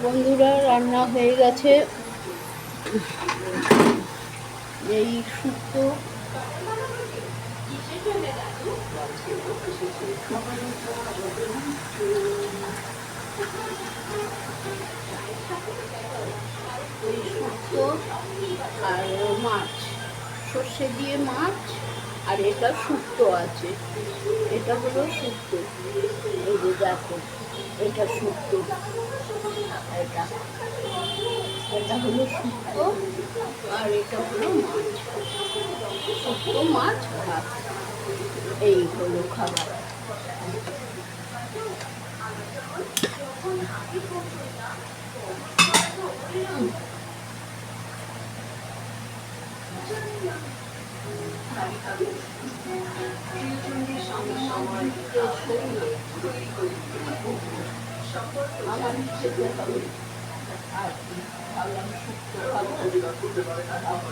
বন্ধুরা, রান্না হয়ে গেছে। এই শুক্তো আর মাছ, সর্ষে দিয়ে মাছ, আর এটা শুক্তো আছে। এটা হলো শুক্তো। এই যে দেখো, এটা শুক্তো, এটা এটা হলো শুক্তো, আর এটা হলো মাছ। শুক্তো, মাছ, ভাত, এই হলো খাবার। আমার খেতে হবে আর ভাবলাম শুক্তো খাবো।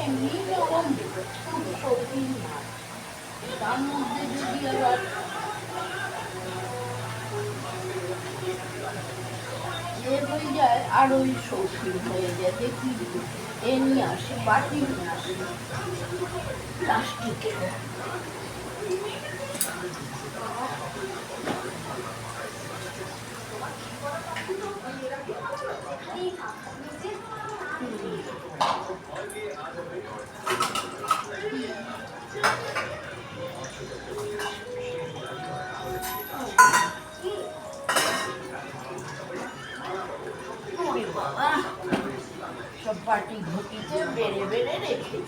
এমনি নরম সবজি মাছ, তার মধ্যে যদি আবার হয়ে যায় আর ওই শৌখিন হয়ে যায়। দেখি এ নিয়ে আসে, বাটি নিয়ে আসে প্লাস্টিকের। সব পাটি ঘটিতে বেড়ে বেড়ে রেখে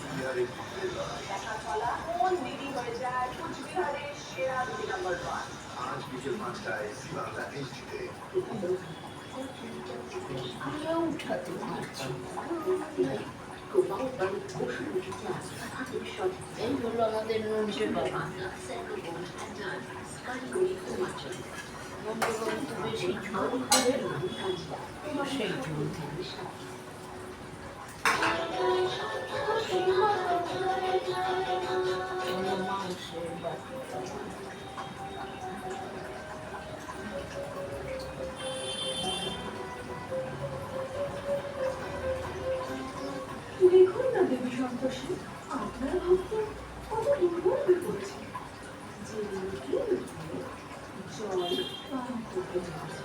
উঠাতে পারছি। এই হলো আমাদের নন্টে বাবা। নন্টে বাবু তো বেশি ঝোল খাবে না, সেই ঝোল মাংসের বাটি। দেখুন না দেবী সন্তোষী, আপনার ভক্ত কত দুর্বল হয়ে পড়েছে। যে জল পান করতে যাচ্ছে।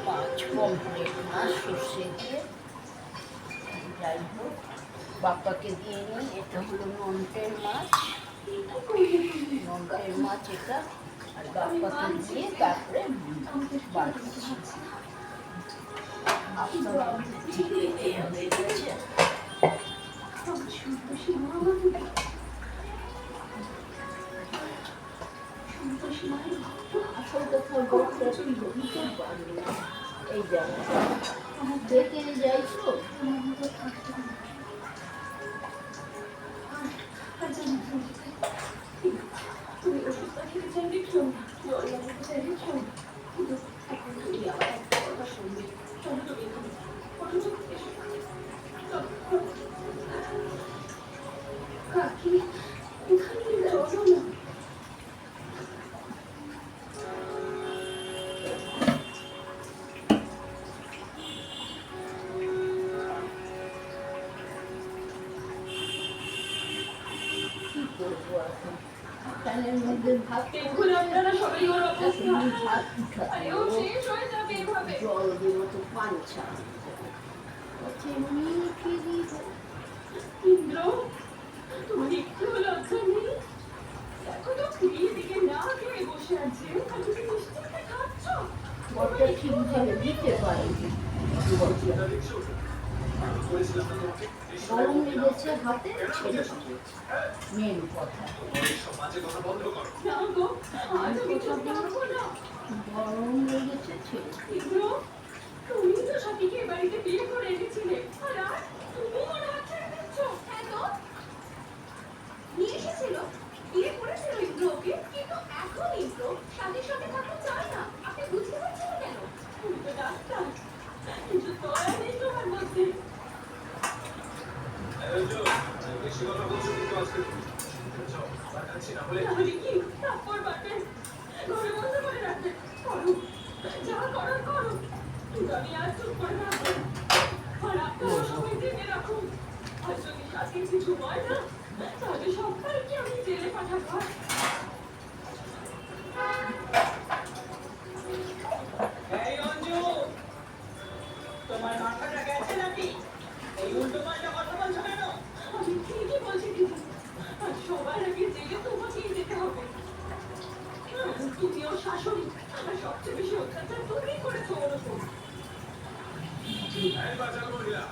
মাছ কমপ্লিট, মাছ সর্ষে দিয়ে। যাই হোক, বাপ্পাকে দিয়ে নিই। এটা হলো নন্টের মাছ, নন্টের মাছ এটা। আর বাপ্পাকে দিয়ে তারপরে বাড়ছি। আপনারা হয়ে গেছে। আসল কথা বলতে দিতে পারি না। এই যেমন দেখে যাই তো, তুমি ওষুধটা খেতে চাইলে খেও না, জল লাগাতে চাইলে খেও না, কিন্তু এখন তুমি আবার একটা কথা শুনবে। চলো তো এখানে, কাকি এখানে চলো না। কি করবো এখন? ফ্যানের মধ্যে ভাত দেখুন আপনারা সবাই ওর অবস্থা। ভাত উঠাতে ও শেষ হয়ে যাবে এভাবে। জল দেবো তো পাঞ্চা মিঠে দিব। ইন্দ্র, তোমার একটু লজ্জা নেই? দেখো তো ফিরিয়ে দিকে না খেয়ে বসে আছে, আর তুমি নিশ্চিন্তে খাচ্ছ। বরটা ঠিকভাবে দিতে পারিনি। গরম লেগেছে হাতে, ছেড়ে মেন কথা। না গো, আজ আমি চুপ থাকবো না। এসেছে। ইন্দ্র, তুমি তো সতীকে এ বাড়িতে বিয়ে করে এনেছিলে, আর আজ তুমি ওর হাত ছেড়ে দিচ্ছ। হ্যাঁ তো, নিয়ে এসেছিল, বিয়ে করেছিল ইন্দ্র ওকে, কিন্তু এখন ইন্দ্র স্বামীর সঙ্গে থাকতে চায় না। আপনি বুঝতে পারছেন না কেন? তুমি তো ডাক্তার, কিছু দয়া নেই তোমার মধ্যে। বেশি কথা বলছো কিন্তু আজকে তাহলে কি তারপর বাটে ঘরে বন্ধ করে রাখবে? করো, যা করার করো, কিন্তু আমি আর চুপ করে থাকবো। আর আপনারা সবাই জেনে রাখুন, আর যদি আজকে কিছু হয় না, তাহলে সবাইকে আমি জেলে পাঠাবো। এই রঞ্জু, তোমার মাথাটা গেছে নাকি? এই উল্টো পাল্টা কথা বলছো কেন? আমি ঠিকই বলছি দিদি, আর সবার আগে জেলে তোমাকেই যেতে হবে। তুমি ওর শাশুড়ি, আর সবচেয়ে বেশি অত্যাচার তুমিই করেছো ওর উপর। বাঁচাল মহিলা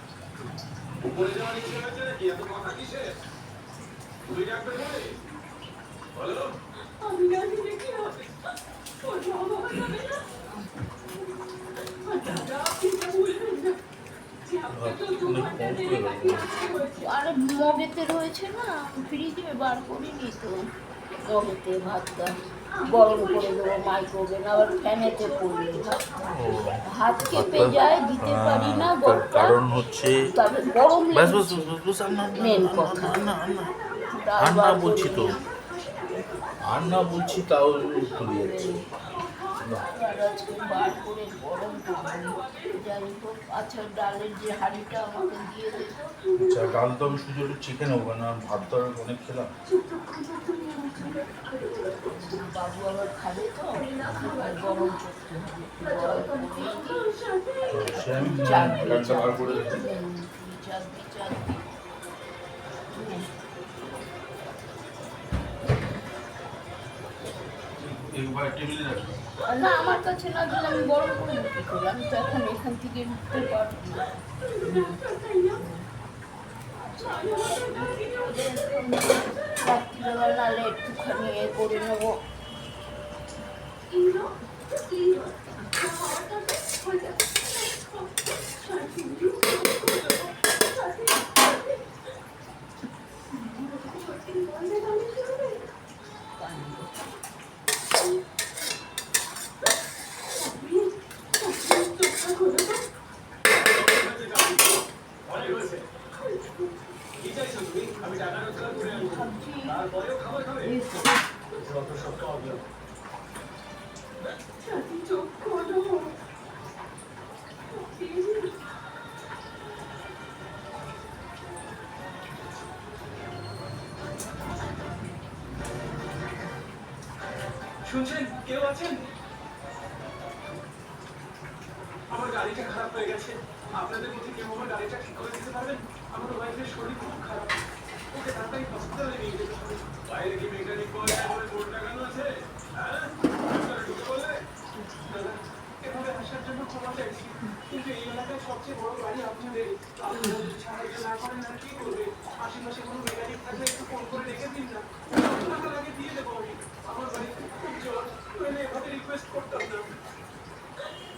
পড়ে যাওয়ার ইচ্ছে হয়েছে নাকি? এত কথা কিসের? তুমি ডাক্তার বলো। আমি না দিলে কি হবে? ওর বাবা যাবে না। আর দাদা, আপনি এটা ভুলবেন না যে আপনাকেও 2 ঘন্টা জেলে কাটিয়ে আসতে হয়েছে। আরে মগেতে রয়েছে না, ফ্রিজে বার করিনি তো। মগেতে ভাতটা গরম করে দেবো মাইক্রোওভেন, আবার ফ্যানেতে পড়লে হাত কেঁপে যায়, দিতে পারি না তার গরমটা। কারণ হচ্ছে তবে গরম বাস বাস বাস বাস আর না মেন কথা। আর না বলছি তো, আর না বলছি তাও তুলে যাচ্ছে। আর আজকে বার করে গরম করবো। যাই হোক, আচ্ছা ডালের যে হাঁড়িটা আমাকে দিয়ে দেবো। আচ্ছা ডাল তো আমি শুধু একটু চিকেন হবো না, ভাত তো আর অনেক খেলাম। বাবু আবার খাবে তো, গরম করতে হবে। বড় করে তো সে আমি চাল ডালটা বার করে দিচ্ছি। চাল একবার টেবিলে রাখবো। না, আমার কাছে না দিলে আমি গরম করে কি করি? আমি তো এখন এখান থেকে উঠতে পারবো না। রাত্রিবেলা নাহলে একটুখানি এ করে নেবো। ইন্দ্র, ইন্দ্র, খাওয়ার কাছে হয়ে যাবে। শান্তি দিও, সত্যি বলবে তাহলে কি হবে? চোখটা খোলো তো। অনেক হয়েছে। কি চাইছো তুমি? আমি টাকা রোজগার করে আনবো, ভাবছি তারপরেও খাবার খাবে? এই তো, যত সব হবে। শান্তি চোখ খোলো। শুনছেন? কেউ আছেন? আমার গাড়িটা খারাপ হয়ে গেছে। আপনাদের মধ্যে কেউ আমার গাড়িটা ঠিক করে দিতে পারবেন? আমার ওয়াইফের শরীর খুব খারাপ, ওকে তাড়াতাড়ি হসপিটালে নিয়ে যেতে হবে। বাইরে কি মেকানিক পাওয়া যায় বলে বোর্ড লাগানো আছে? হ্যাঁ, ভিতরে ঢুকে বললে? দাদা, এভাবে আসার জন্য ক্ষমা চাইছি, কিন্তু এই এলাকায় সবচেয়ে বড় গাড়ি আপনাদের। আপনারা যদি সাহায্য না করেন আর কি করবে? আশেপাশে কোনো মেকানিক থাকলে একটু ফোন করে রেখে দিন না, টাকা লাগে দিয়ে দেবো আমি। আমার বাড়িতে খুব জ্বর, নইলে এভাবে রিকোয়েস্ট করতাম না।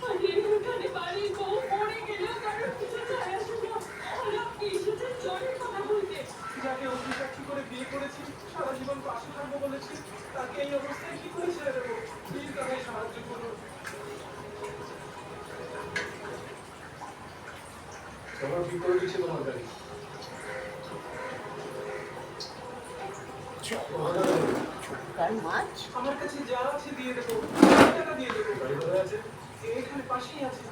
আরে এখানে বাড়ির বউ মরে গেলেও কারোর কিছু যায় আসে না। আর আপনি এসেছেন জ্বরের কথা বলতে। যাকে অগ্নিসাক্ষী করে বিয়ে করেছি, সারা জীবন পাশে থাকবো বলেছি, তাকে এই অবস্থায় কি করে ছেড়ে দেবো? প্লিজ আমায় সাহায্য করুন। তোমার কি করে দিচ্ছে তোমার গাড়ি? ছোটকার মাছ। আমার কাছে যা আছে দিয়ে দেবো, টাকা দিয়ে দেবো। গাড়ি কোথায় আছে? এখানে পাশেই আছে।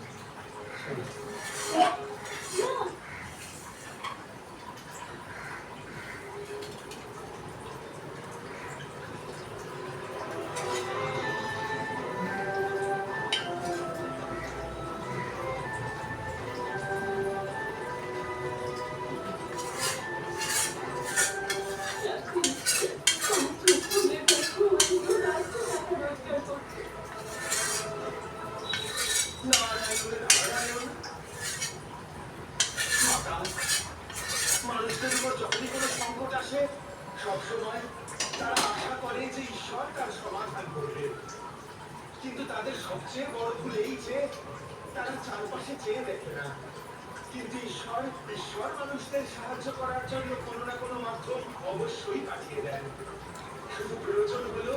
না, মানুষদের উপর যখনই কোনো সংকট আসে, সবসময় তারা আশা করে যে ঈশ্বর তার সমাধান করবে। কিন্তু তাদের সবচেয়ে বড় ভুল এই যে তারা চারপাশে চেয়ে দেখে না। কিন্তু ঈশ্বর মানুষদের সাহায্য করার জন্য কোনো না কোনো মাধ্যম অবশ্যই পাঠিয়ে দেন। শুধু প্রয়োজন হলো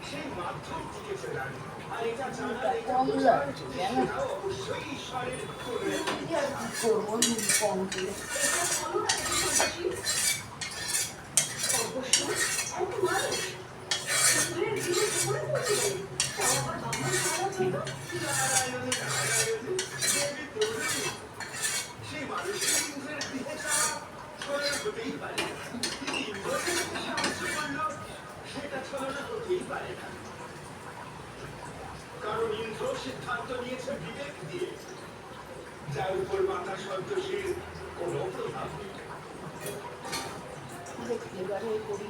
সেই মাধ্যম থেকে ফেরান। আর এটা জানার এটা কম বোঝার লাগছে, জানো? সেটাও অবশ্যই ঈশ্বরের কোনো এক কি আর কি করবো, নুন কম দিয়ে। এটা ভালো না সন্ন্যাসী। অবশ্য একটা মানুষ কুকুরের দিকে করে পড়ছিল, তাও আবার বাবা খারাপ হলো। নারায়ণ নারায়ণ দেবী প্রভৃতি সেই মানুষের ইন্দ্রের দিকে যাওয়া ছলনা হতেই পারে না। কিন্তু ইন্দ্রকে যদি সাহায্য করলো সেটা ছলনা হতেই পারে না, কারণ ইন্দ্র সিদ্ধান্ত নিয়েছে বিবেক দিয়ে, যার উপর মাতা সন্তোষীর কোনো প্রভাব নেই। এবারে করি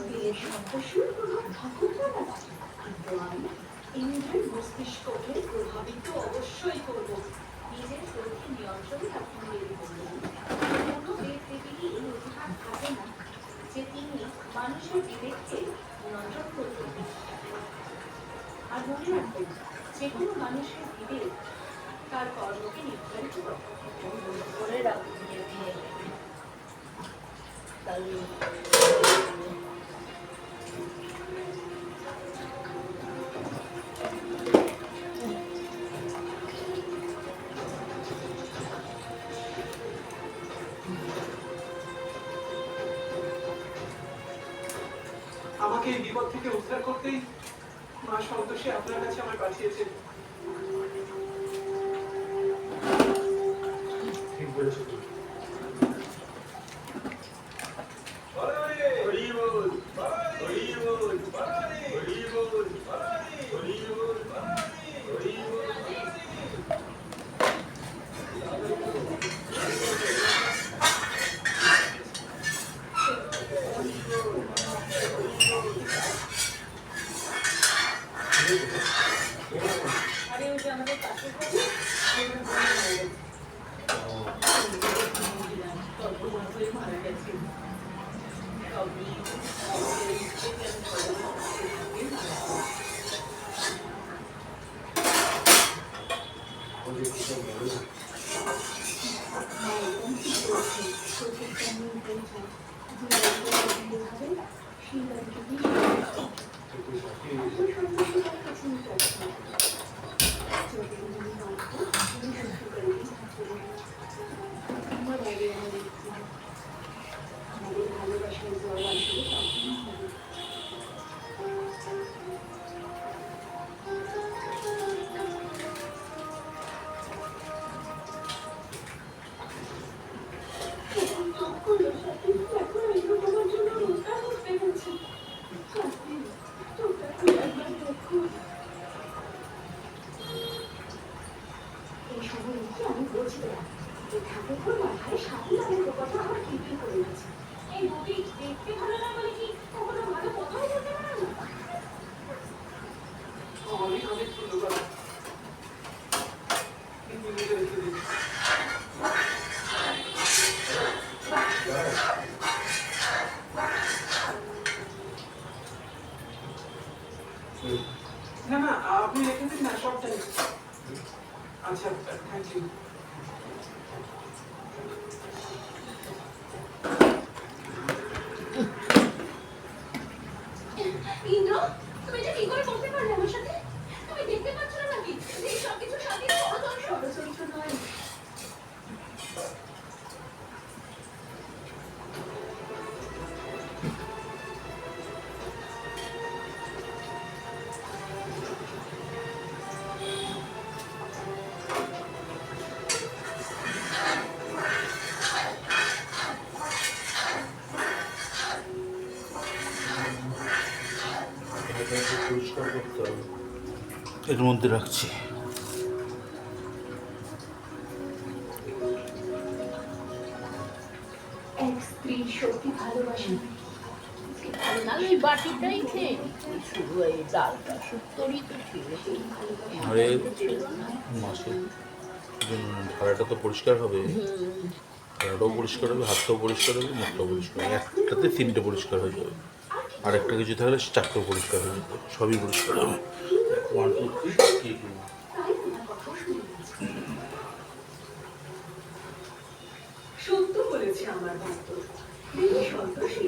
বিয়ের সন্ত্রাসীর প্রভাব থাকুক না কেন, কিন্তু আমি ইন্দ্রের মস্তিষ্ককে প্রভাবিত অবশ্যই করব। নিজের শরীরকে নিয়ন্ত্রণে রাখতে তৈরি করবেন। কোনো দেবদেবীরই এই অধিকার থাকে না যে তিনি মানুষের বিবেককে নিয়ন্ত্রণ করবেন। আর মনে রাখবেন, যে কোনো মানুষের বিবেক তার কর্মকে নির্ধারিত করে। করে রাখবো দিয়ে তাহলে আমাকে এই বিপদ থেকে উদ্ধার করতেই মা সন্তোষী আপনার কাছে আমায় পাঠিয়েছেন। ঠিক বলেছো তুমি। আরে ওই যে আমাদের পাশের মারা গেছে। অনেক অনেক ধন্যবাদ। কিন্তু নিজে রেখে দিন। না না, আপনি রেখে দিন না সবটাই। আচ্ছা, থ্যাংক ইউ। ইন্দ্র, তুমি এটা কি করে করতে পারলে আমার সাথে? তুমি দেখতে পাচ্ছ না নাকি যে এই সবকিছু স্বাধীন ষড়যন্ত্র নয়? পরিষ্কার করতে হবে, এর মধ্যে রাখছি। এক স্ত্রী সত্যি ভালোবাসে নাহলে ওই বাটিটাই খেয়ে নিচ্ছি, শুধু এই ডালটা শুক্তোরই তো ছিল, সেই আরে ছিল না। মাসের ধারাটা তো পরিষ্কার হবে, ধারাটাও পরিষ্কার হবে, হাতটাও পরিষ্কার হবে, মুখটাও পরিষ্কার হবে, একটাতে তিনটে পরিষ্কার হয়ে যাবে। আর একটা কিছু থাকলে চারটেও পরিষ্কার হয়ে যাবে, সবই পরিষ্কার হবে। 1 2 3 কি কি তাই ওনার কথা শুনে নিয়েছি। সত্য বলেছে আমার ভক্ত, দেবী সন্তোষী।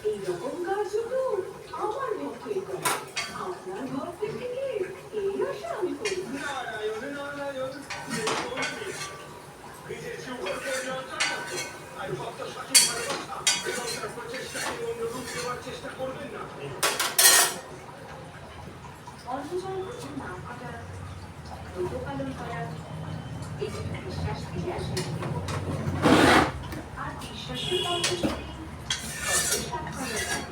এইরকম কাজ তো আমার ভক্তই করে। আপনার ভক্তের থেকে এই আশা আমি করি না। নারায়ণ নারায়ণ নিজের সুখর পরিচর্যা আর ভক্ত সঠিক ভালোবাসা এবং তার প্রচেষ্টাকে অনুরূপ দেওয়ার চেষ্টা করবেন না। অল্প জনগণের নাম কাটা, ব্রত পালন করা, এই যে বিশ্বাস ফিরে আসে। আর বিশ্বাসের পক্ষে যদি সত্যসাৎ করা যায়,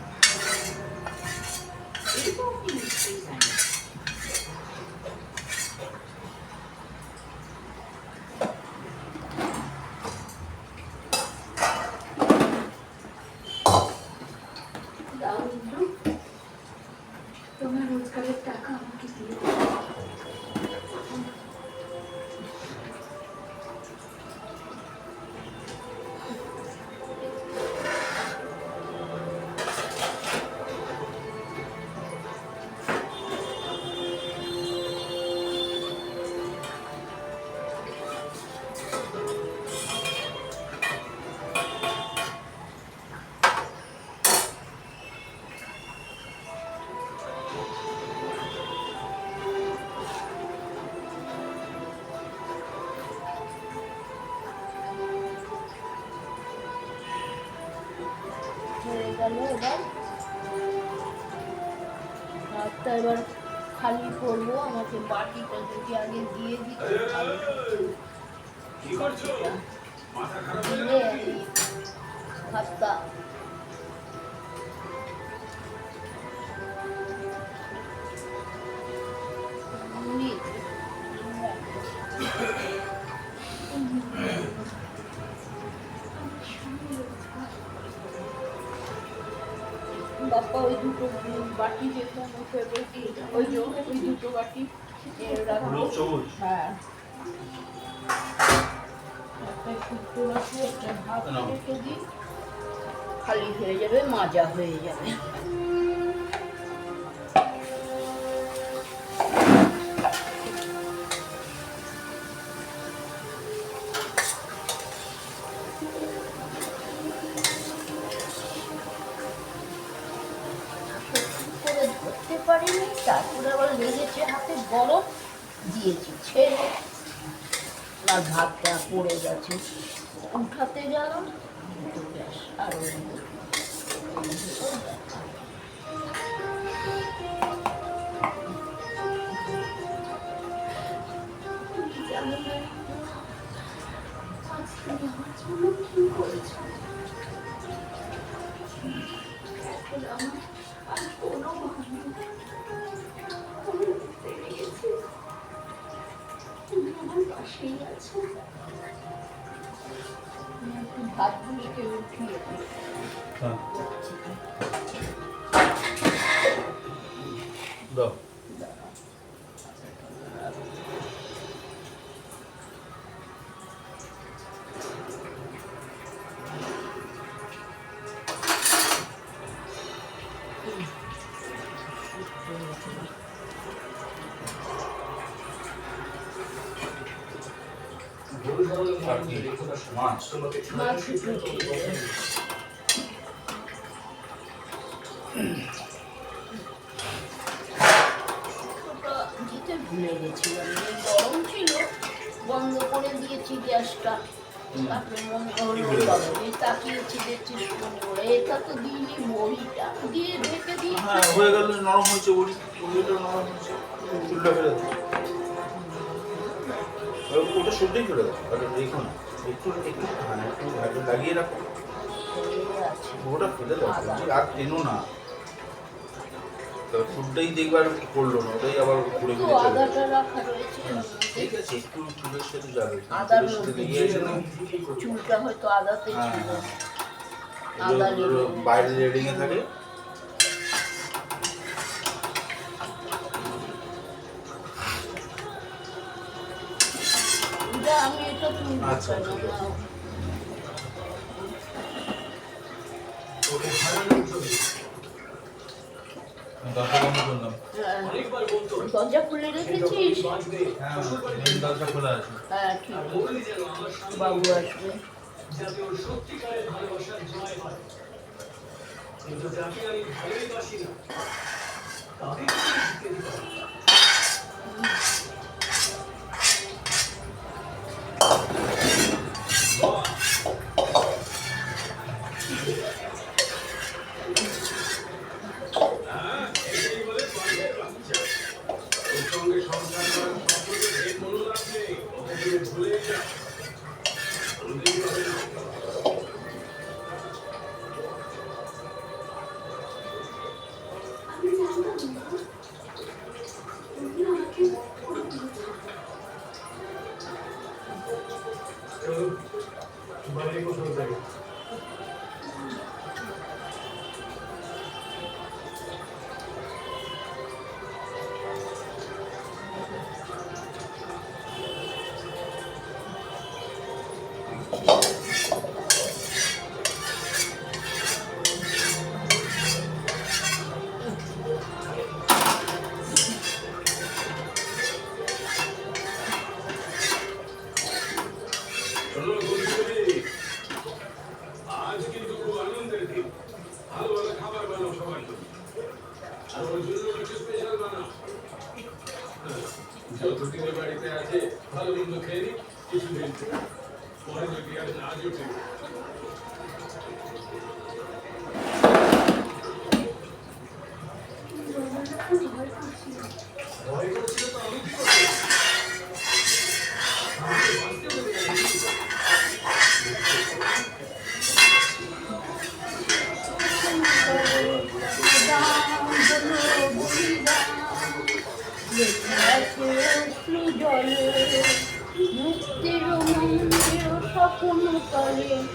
এই তো আপনি নিশ্চয়ই জানেন। দাও ইন্দ্র, তোমার রোজগারের টাকা আমাকে দিয়ে দাও। হয়ে গেল এবার ভাতটা এবার খালি করবো। আমাকে বাটিটা যদি আগে দিয়ে দিতে কি করছো? মাথা খারাপ হয়ে দিলে গেল আমি ভাতটা বাপ্পা ওই দুটো বাটি যেরকম ওই যে ওই দুটো বাটি রাখবো। সবুজ হ্যাঁ, একটা শুক্তো রাখবো, একটা ভাত রেখে দিই, খালি হয়ে যাবে, মাজা হয়ে যাবে। করে ধরতে পারিনি, তারপরে আবার লেগেছে হাতে, গরম দিয়েছি ছেড়ে, আর ভাতটা পড়ে গেছে, উঠাতে গেলাম ব্যাস আরো তুমি জানো না আজ তুমি আমার জন্য কি করেছো। এখন আমার আর কোনো ভয় নেই। আমি পেরে গেছি, তুমি আমার পাশেই আছো। একটু ভাতগুলোকে উঠিয়ে দিই। হ্যাঁ দাও আর কি মাছ মাছ একটু উঠিয়ে দিই। ওটা দিতে ভুলে গেছিলাম, এই গরম ছিল, বন্ধ করে দিয়েছি গ্যাসটা। তারপরে মনে হলো বাবা, এই তাকিয়েছি দেখছি শুনে ওরা, এটা তো দিইনি, বড়িটা দিয়ে ঢেকে দিয়ে হ্যাঁ হয়ে গেল, নরম হয়েছে বড়ি, বড়িটা নরম হয়েছে, চুলটা ফেলে দাও। ওটা শুদ্ধই ফেলে দাও, আর রেখো না, একটু একটু হ্যাঁ একটু লাগিয়ে রাখো, আছে। ওটা ফেলে দাও, আর টেনো না। ফুডটাই দেখবার করলো না, ওটাই আবার ঘুরে একটু ঘুরে চলে আদাটা গেছে। রাখা রয়েছে, ঠিক আছে, একটু চুলের সাথে যাবে, আদার চুলের সাথে মধ্যে লেগে আছে না। চুলটা হয়তো আদাতে হ্যাঁ ছিল। হ্যাঁ আদা এগুলো লেগে বাইরে রেডিং এ থাকে। এটা আমি এটা তুলবো আচ্ছা, কেন ঠিক আছে। না? দশ বন্ধ করলাম। অনেকবার বলতো দরজা খুলে রেখেছিস? বাঁচবে হ্যাঁ মেন দরজা খোলা আছে। হ্যাঁ ঠিক আছে, বলি যেন আমার সামনে বাবু আসবে। যাতে ওর সত্যিকারের ভালোবাসার জয় হয়। কিন্তু যাকে আমি ভালোই বাসি না তাকে কি করে জিততে দিতে পারি? হ্যাঁ, এটাই বলে বাঘের বাচ্চা। ওর সঙ্গে সংসার করার স্বপ্নকে ঢের কোনো লাভ নেই। ওকে তুমি ভুলেই যাও। কোনোদিনই হবে না। আমি জানতাম না তুমি আমাকে চলো, বাইরে কোথাও যাই। চলো, বন্ধুরা, আজ কিন্তু খুব আনন্দের দিন। ভালো ভালো খাবার বানাও সবার জন্য। আর ওর জন্য কিছু স্পেশাল বানাও। হ্যাঁ, যতদিনে বাড়িতে আছে ভালো মন্দ খেয়ে নিই, কিছুদিন পরে যদি আর না জোটে ভয় করছিল তো আমি কি করবো? আমাকে বাঁচতে দেবে না। জলে মুক্তির মন্দির স্বপ্ন করে বলিদান।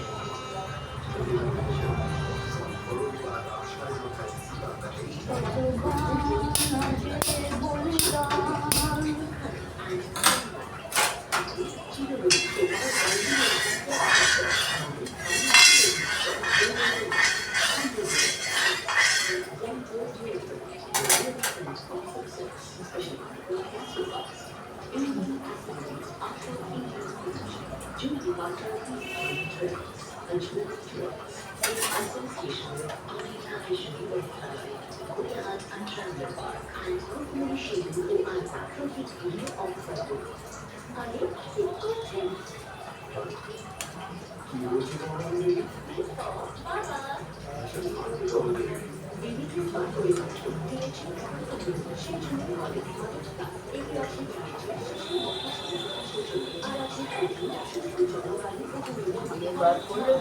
এবার করলে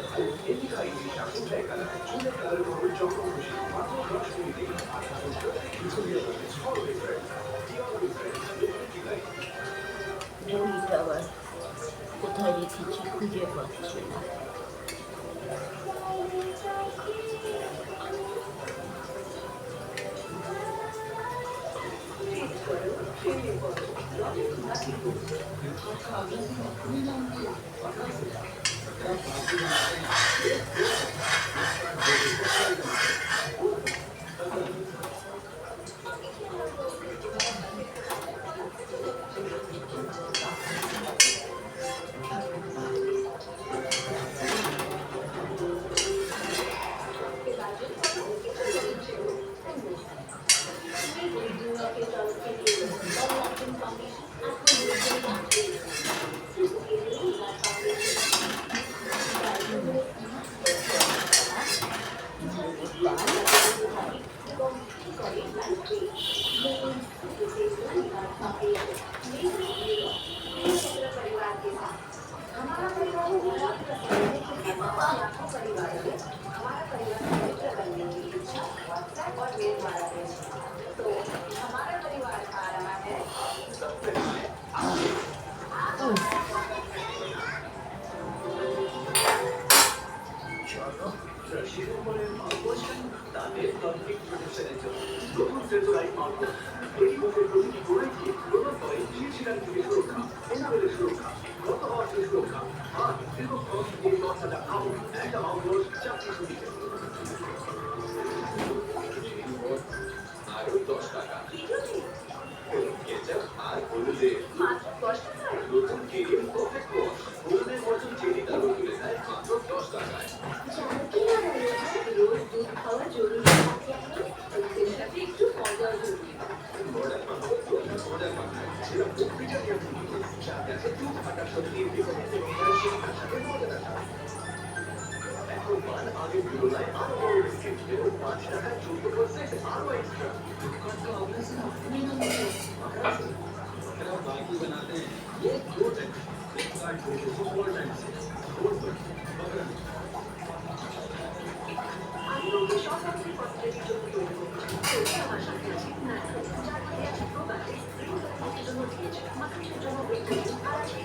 বইটা আবার কোথায় রেখেছি খুঁজে পাচ্ছি না। আরো 10 টাকা আমি ওকে সব রকমের পদ্ধতির জন্য তৈরি করছি। আমার সাথে আছে নাটক, যার মধ্যে আছে প্রবাদে, রূপকের জন্য দিয়েছে, মাথার জন্য বৈঠক, আর আছে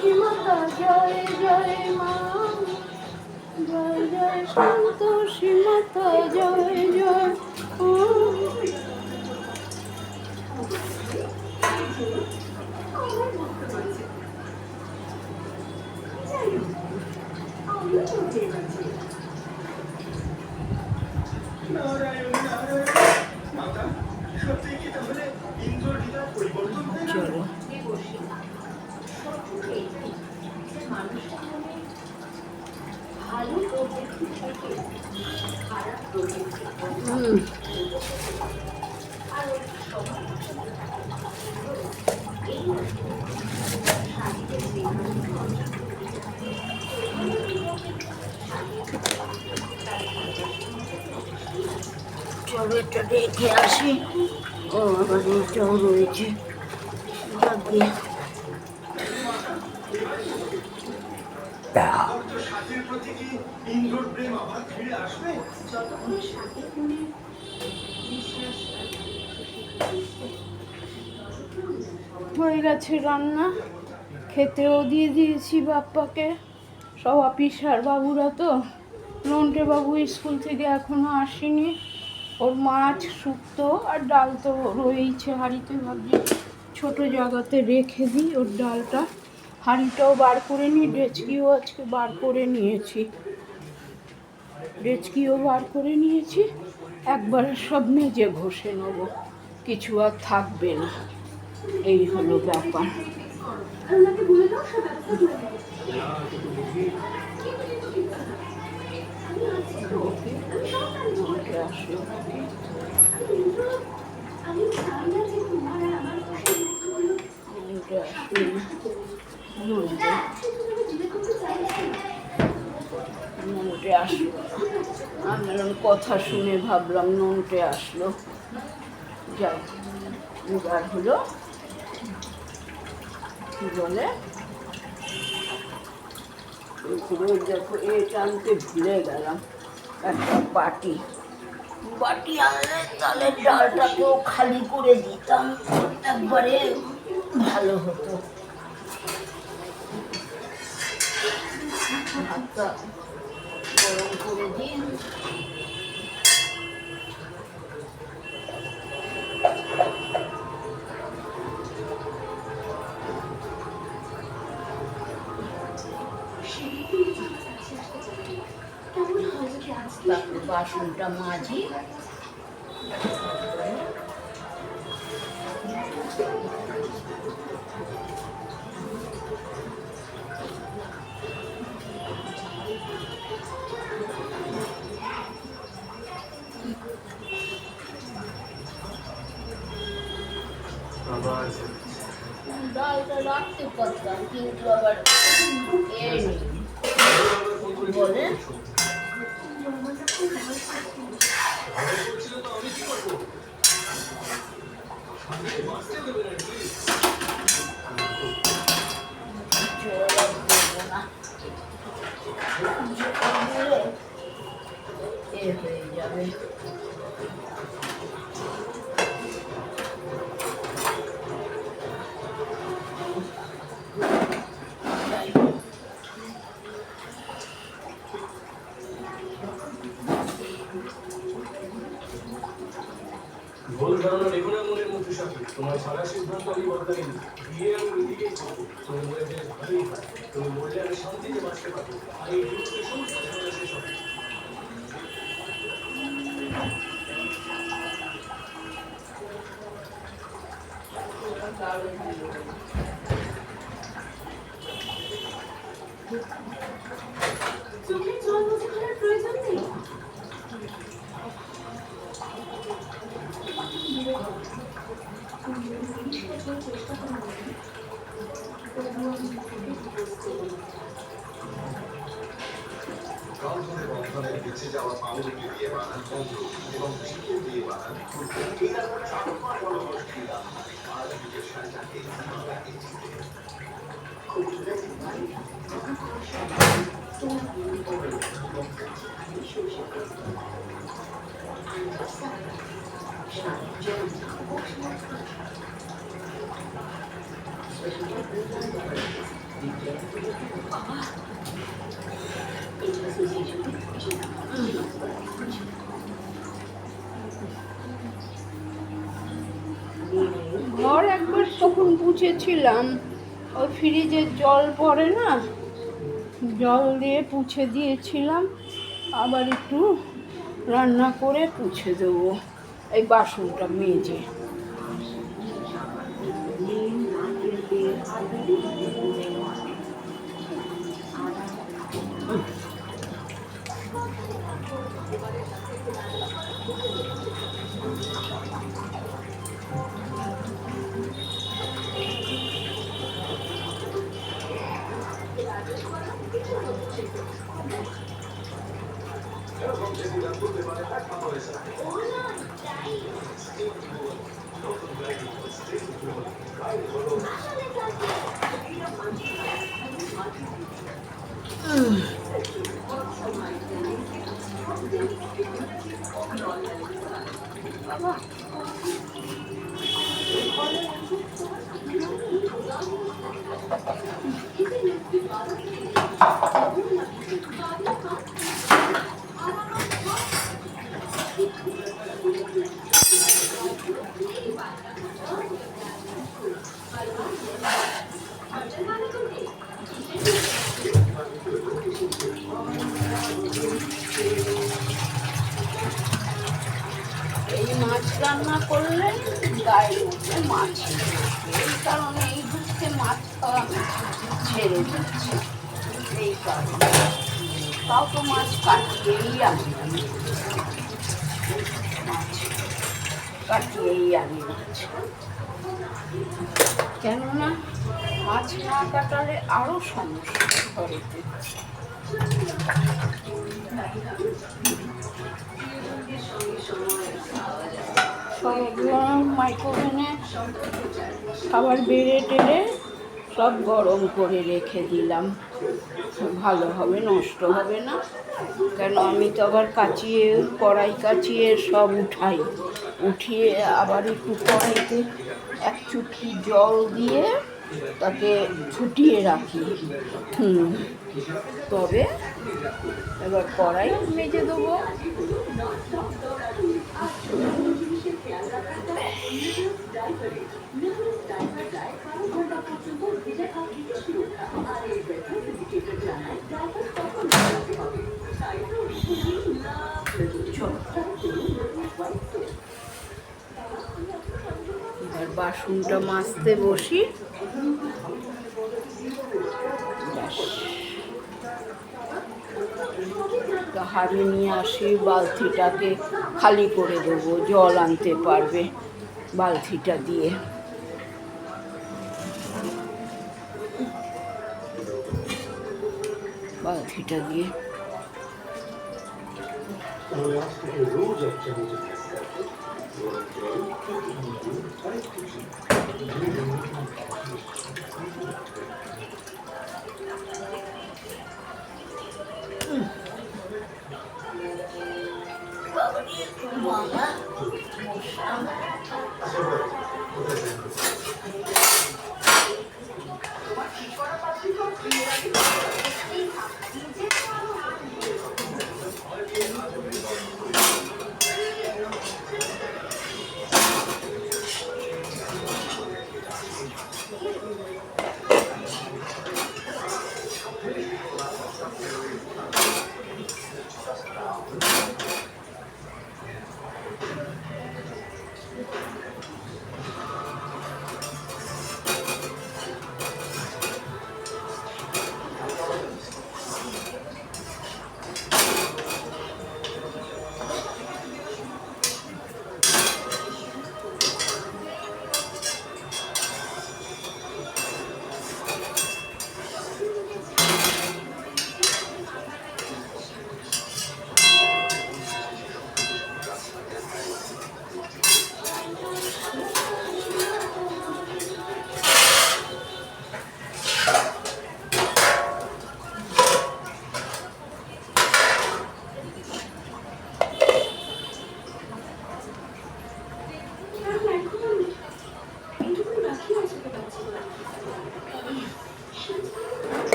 সীমাতা জয় জয় মা, জয় জয় সন্তোষী মাতা জয় জয়। নারায়ণ নারায়ণ। মাতা, সত্যি কি তাহলে ইন্দ্রর হৃদয় পরিবর্তন হয়ে গেল? চলো মানুষের মনে ভালো প্রবৃত্তি থেকে খারাপ প্রবৃত্তি আর ওই সবার এই চলো এটা দেখে আসি। ও আবার এটাও রয়েছে। যাকে ভক্ত সাথীর প্রতি কি ইন্দ্রর প্রেম আবার ফিরে আসবে? যতক্ষণ সাথে মনে বিশ্বাস হয়ে গেছে রান্না, খেতেও দিয়ে দিয়েছি বাপ্পাকে। সব অফিসার বাবুরা তো, নন্টে বাবু স্কুল থেকে এখনো আসেনি। ওর মাছ শুক্তো আর ডাল তো রয়েইছে হাঁড়িতে, ভাবছি ছোটো জায়গাতে রেখে দিই ওর ডালটা। হাঁড়িটাও বার করে নিই, ডেচকিও আজকে বার করে নিয়েছি, ডেচকিও বার করে নিয়েছি। একবারে সব মেজে ঘষে নেবো, কিছু আর থাকবে না। এই হলো ব্যাপার। আর ওনাকে বলে দাও সব ব্যবস্থা করে দেবে। আমি আছি তো, আমি সব জানি। নন্টে আসলো নাকি? আমি চাই না যে তোমার আর আমার খুশি মুহূর্তগুলো নন্টে আসলো না। নন্টে তুমি জিজ্ঞেস করতে চাইছি। নন্টে আসলো না। আমি ওর কথা শুনে ভাবলাম নন্টে আসলো। যাই, এবার হলো কি বলে, দেখো এটা আনতে ভুলে গেলাম, একটা বাটি আনলে তাহলে ডালটাকেও খালি করে দিতাম, একবারে ভালো হতো। ভাতটা গরম করে দিন। কেমন হয় যদি আজকে তারপর বাসনটা মাজি। ডালটা রাখতে পারতাম, কিন্তু আবার এর নেই বলে। এ হয়ে যাবে। তোমার ছাড়া সিদ্ধান্ত আমি বদলাইনি, বিয়ে আমি ওইদিকেই করবো। তুমি বলে বেশ ভালোই হয়, তুমি বললে আমি শান্তিতে বাঁচতে পারবো, আর এই বিরুদ্ধে সমস্ত ঝামেলা শেষ হবে। চোখের জল মুছে ফেলার প্রয়োজন নেই। রন্ধনের বন্ধনের বেঁচে যাওয়া পাউরুটি দিয়ে বানান তন্ত্র এবং চিকেন দিয়ে বানান ফুলকো। এই রান্নাটা আমার বড় মুশকিল। আর দিকে শাড়িটাকে লাগে চিকে। খুব ঘর একবার তখন পুছেছিলাম, ওই ফ্রিজের জল পড়ে না, জল দিয়ে পুছে দিয়েছিলাম, আবার একটু রান্না করে পুছে দেবো এই বাসনটা মেজে। এরকম যদি গান করতে পারে একমাত্র হয়েছে। এই মাছ রান্না করলে গায়ে উঠে মাছ, এই কারণে এই দুধকে মাছ খাওয়া ছেড়ে দিচ্ছে, এই কারণে। তাও তো মাছ কাটিয়েই আনি, মাছ কাটিয়েই আনি মাছ, কেননা মাছ না কাটালে আরও সমস্যা ঘরেতে। সবগুলো মাইক্রোওভেনে খাবার বেড়ে টেড়ে সব গরম করে রেখে দিলাম, ভালো হবে, নষ্ট হবে না। কেন আমি তো আবার কাচিয়ে কড়াই কাচিয়ে সব উঠাই, উঠিয়ে আবার একটু কড়াইতে এক চুটকি জল দিয়ে তাকে ফুটিয়ে রাখি। তবে এবার কড়াই মেজে দেবো। এবার বাসনটা মাজতে বসি। হাড়ি নিয়ে আসি, বালতিটাকে খালি করে দেবো, জল আনতে পারবে বালতিটা দিয়ে। বালতিটা দিয়ে রোজ একটা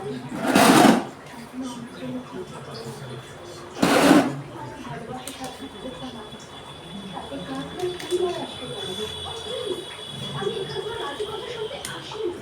আমি এখানকার রাজি কথা শুনতে আসিনি।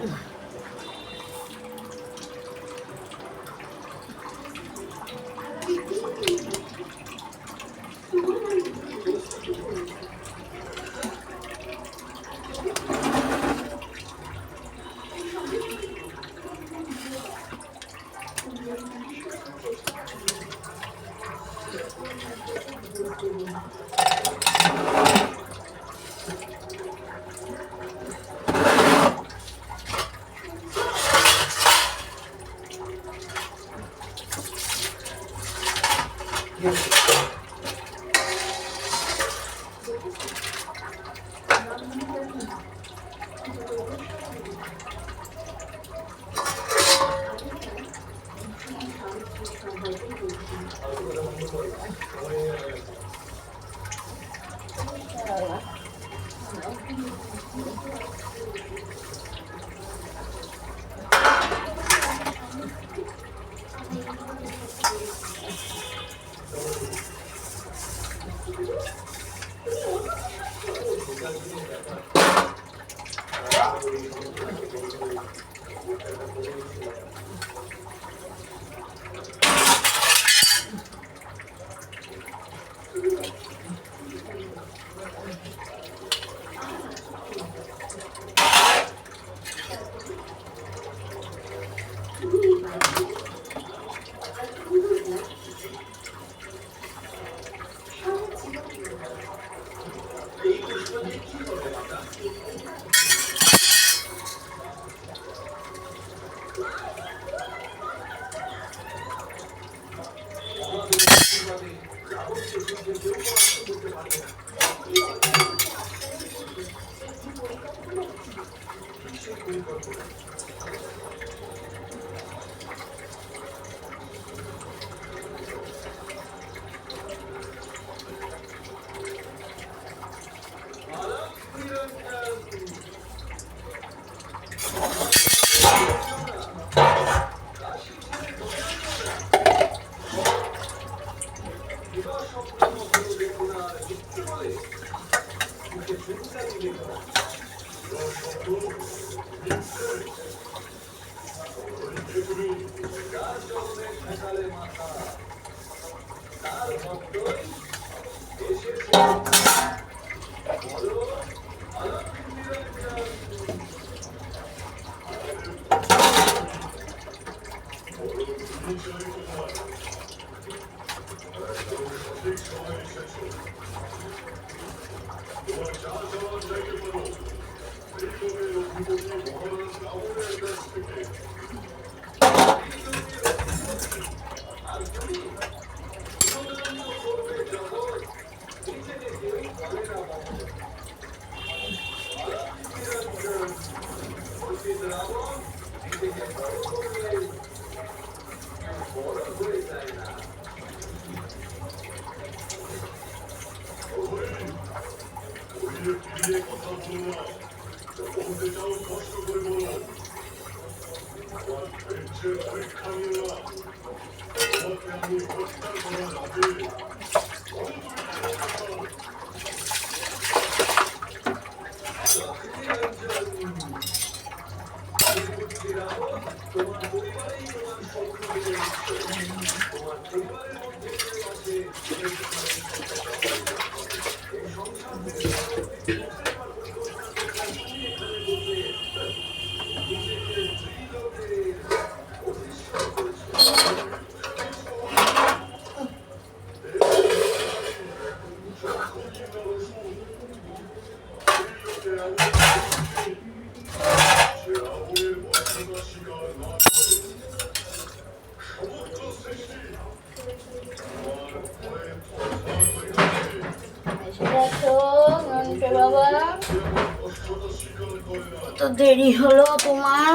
তো দেরি হলো তোমার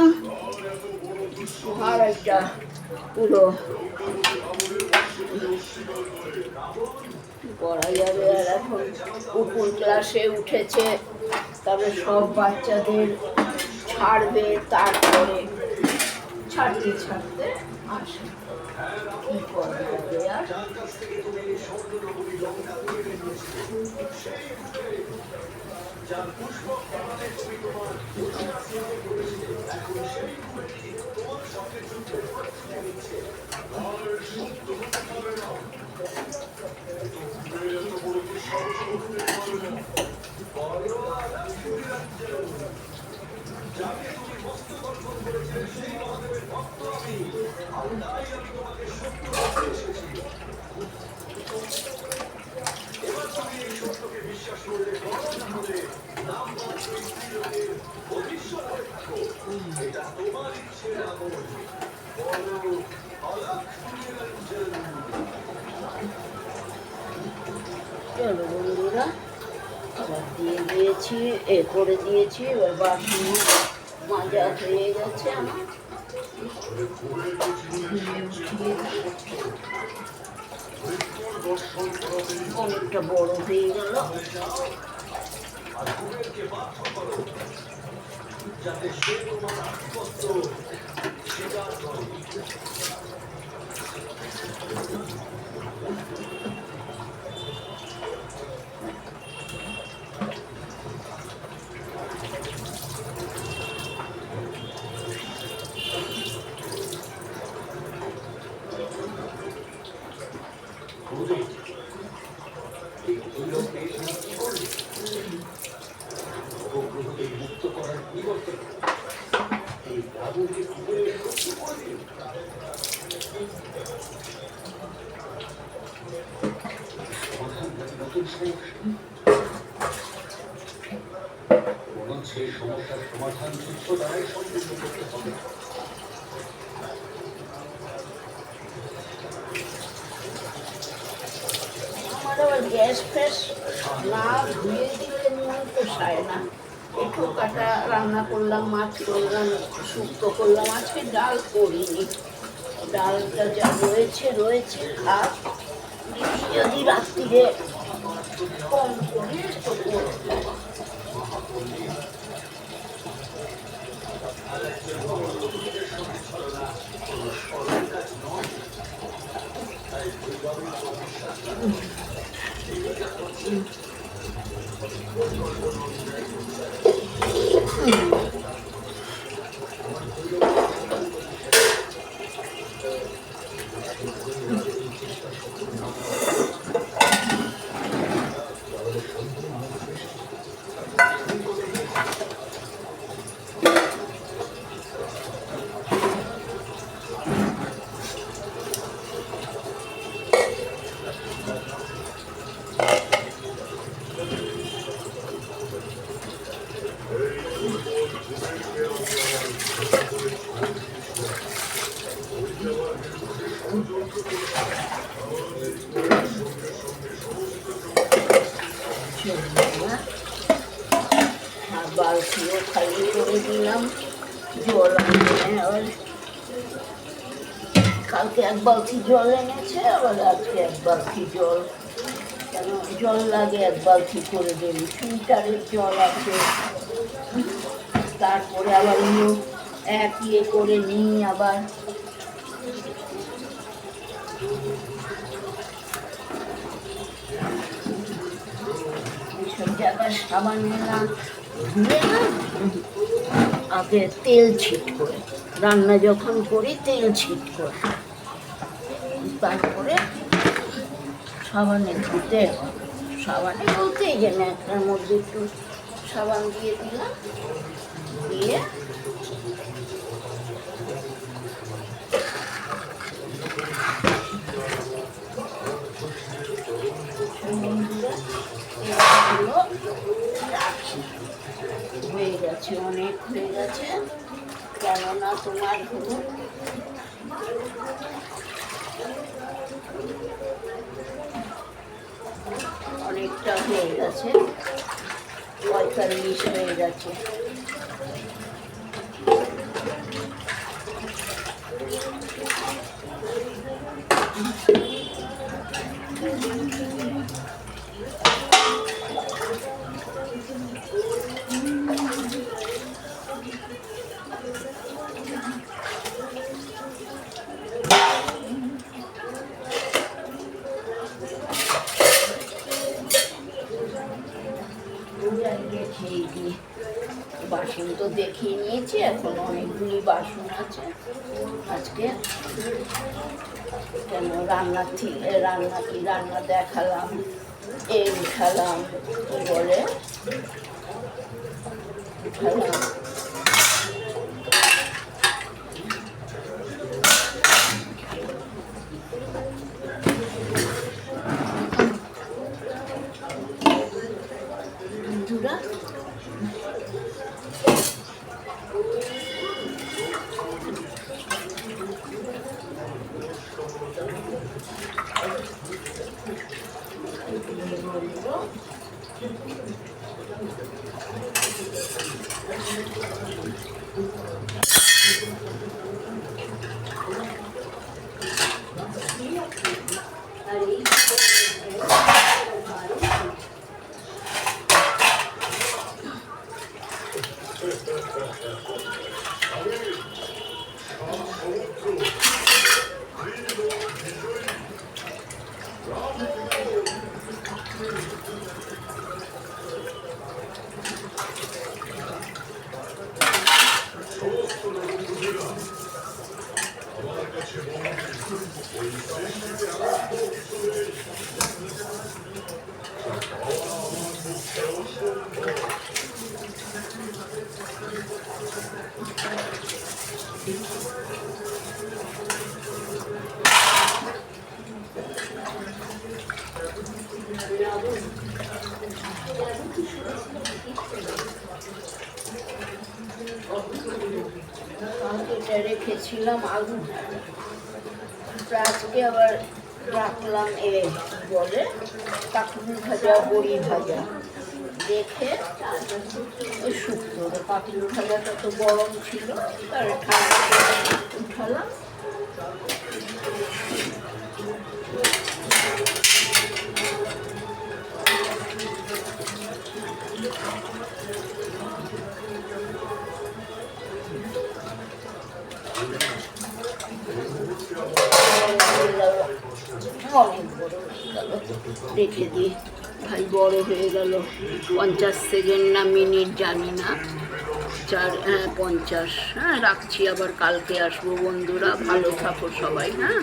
আর একটা পুরো পড়া যাবে। আর এখন উপর ক্লাসে উঠেছে, তবে সব বাচ্চাদের ছাড়বে, তারপরে ছাড়তে ছাড়তে আসে, কি করা যাবে আর। যার কাছ থেকে তুমি স্বর্ণনগরী লঙ্কা কিনে নিয়েছিলে, সেই ফুলে যার পুষ্পক বাগানে তুমি তোমার উচ্ছ্বাসিত করেছিলে, এখন সেই ফুলটি তোমার সঙ্গে যুদ্ধের প্রস্তুতি নিচ্ছে। আর সত্য হতে পারে না, তুমি এত বড় দুঃসাহস করতে পারবে না। বলো আলাক্ষীরঞ্জন, যাকে তুমি মস্তকর্পণ করেছিলে সেই মহাদেবের ভক্ত আমি, আর তাই আমি তোমাকে সত্য করতে এসেছি। এবার তুমি এই সত্যকে বিশ্বাস করলে বড় না হলে নাম মাত্র স্ত্রীলোকের অধীশ্বর হয়ে থাকো। এটা তোমার ইচ্ছের আমল। বলো আলাক্ষীরঞ্জন। চলো বন্ধুরা, আবার দিয়ে দিয়েছি, করে দিয়েছি। এবার বাসন মাজা হয়ে গেছে আমার। অনেকটা বড় হয়ে গেল। আর কুবেরকে বাধ্য করো যাতে সে তোমার আধিপত্য স্বীকার করে। এই দৈরথে তুমি কি করলে? অবগ্রহকে মুক্ত করার পরিবর্তে এই রাবণকে কুবেরের শত্রু করে দিল। সমাধানকারী নতুন সমস্যা। মনে হচ্ছে এই সমস্যার সমাধান যুদ্ধ দ্বারাই সম্পূর্ণ করতে হবে। আমার আবার গ্যাস ফ্যাস না ধুয়ে দিলে মন পোষায় না। একটু কাটা রান্না করলাম, মাছ করলাম, শুক্তো করলাম, আজকে ডাল করিনি। ডালটা যা রয়েছে রয়েছে, আর যদি রাত্রিরে কম করি তো করবো। আর বালতিও খালি করে দিলাম, জল আনবে। কালকে এক বালতি জল এনেছে, আবার আজকে এক বালতি জল, কেন জল লাগে এক বালতি করে দিই। ফিল্টারের জল আছে, তারপরে আবার এক করে নিই আবার। এইসব জায়গায় সাবানে না ধুয়ে না, আগে তেল ছিট করে, রান্না যখন করি তেল ছিট করে, তারপরে সাবানে ধুতে হয়। সাবানে বলতে এই যে ন্যাকড়ার মধ্যে একটু সাবান দিয়ে দিলাম, দিয়ে রাখি। হয়ে গেছে, অনেক হয়ে গেছে, কেননা তোমার ধরুন অনেকটা হয়ে গেছে, 45 হয়ে গেছে। বাসন তো দেখিয়ে নিয়েছি, এখন অনেকগুলি বাসন আছে। আজকে কেন রান্না দেখালাম, এই উঠালাম, কি বলে উঠালাম। বন্ধুরা এটা রেখেছিলাম আলু, আজকে আবার রাখলাম বলে কাকুলি ভাজা, বড়ি ভাজা রেখে ওই শুক্তো। কাকুলি ভাজাটা তো গরম ছিল, আর ঠান্ডা উঠালাম। অনেক বড় হয়ে গেল, রেখে দিই। ভাই বড় হয়ে গেল, 50 সেকেন্ড না মিনিট জানি না, 50। হ্যাঁ রাখছি, আবার কালকে আসবো বন্ধুরা, ভালো থাকো সবাই। হ্যাঁ।